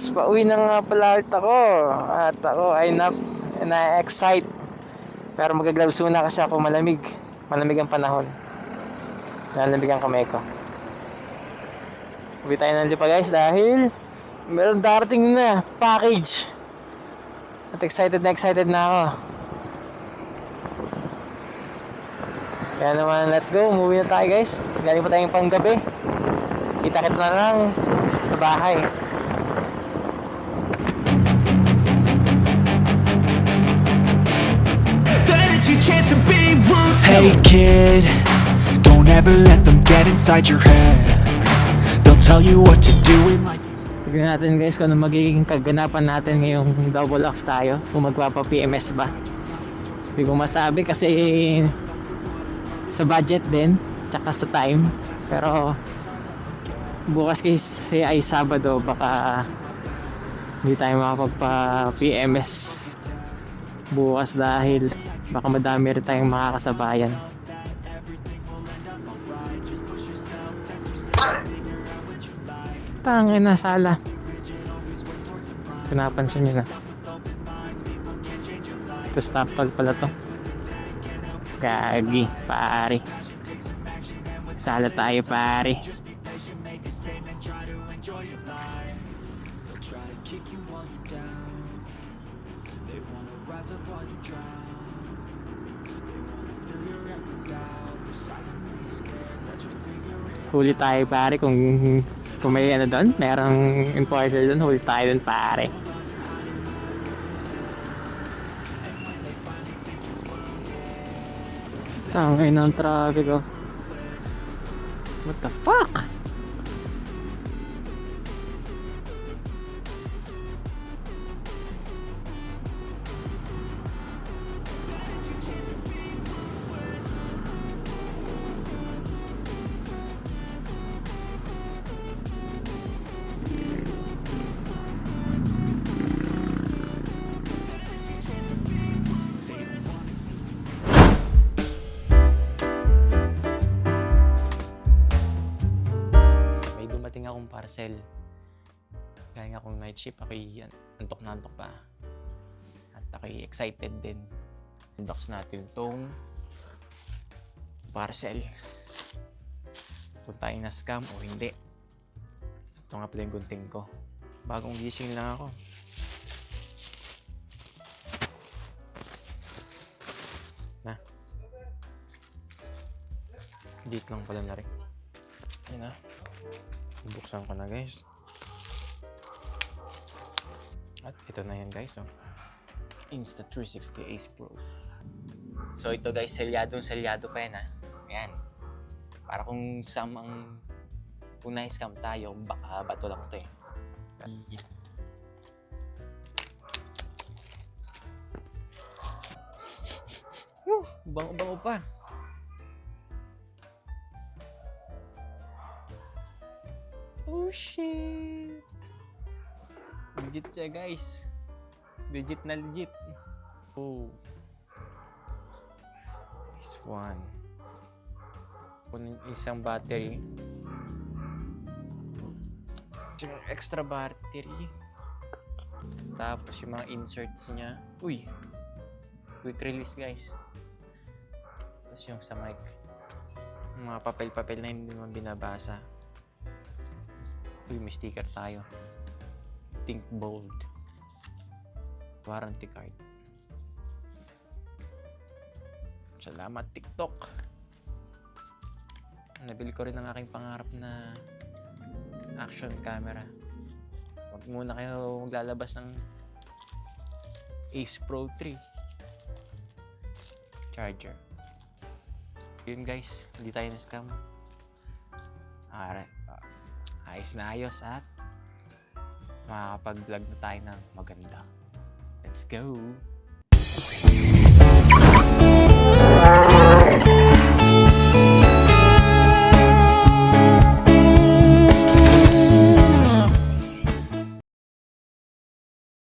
guys, pauwi na nga pala ako. At ako ay na-excite. Pero mag-gloves muna kasi ako, malamig. Malamig ang panahon. Malamig ang kamay ko. Uwi tayo ng lipa guys dahil meron darating na package. At excited na ako. Kaya naman, let's go. Umuwi na tayo guys. Galing pa tayong panggabi. Kita-kita na lang sa bahay. Hey kid, don't ever let them get inside your head. They'll tell you what to do in life. Tignan natin guys kung ano magiging kaganapan natin ngayong double off tayo. Kung magpapa-PMS ba. Hindi ko masabi kasi sa budget din, tsaka sa time. Pero bukas kasi ay Sabado, baka hindi tayo makapagpa-PMS bukas dahil baka madami rin tayong makakasabayan. Tangin na sala. Pinapansin nyo na. Ito stop tag pala to. Gagi, pare. Sala tayo pare. Huli tayo pare kung may ano doon, merong enforcer doon, huli tayo doon pare. Tangay ng traffic oh. What the fuck? Akong parcel galing akong night shift, ako'y antok na antok pa at ako'y excited din. Unbox natin tong parcel kung tayo na scam o hindi. Ito nga pala yung gunting ko, bagong gising lang ako. Na dito lang pala na rin. Ayun na, buksan ko na guys. At ito na yan guys, oh. Insta360 Ace Pro. So ito guys, selyado pa yan ha. Ayan. Para kung kung na-scam tayo, baka bato lang ito eh. Bango pa. Oh shit! Legit siya guys. Legit na legit. Oh. This one. Kunin isang battery. Yung extra battery. Tapos yung mga inserts niya. Uy! Quick release guys. Tapos yung sa mic. Yung mga papel-papel na hindi naman binabasa. Uy, may sticker tayo. Think bold. Warranty card. Salamat TikTok. Nabili ko rin ang aking pangarap na action camera. Huwag muna kayo maglalabas ng Ace Pro 3 charger. Yun guys, hindi tayo na-scam. Alright. Ayos na ayos at makakapag-vlog na tayo ng maganda. Let's go!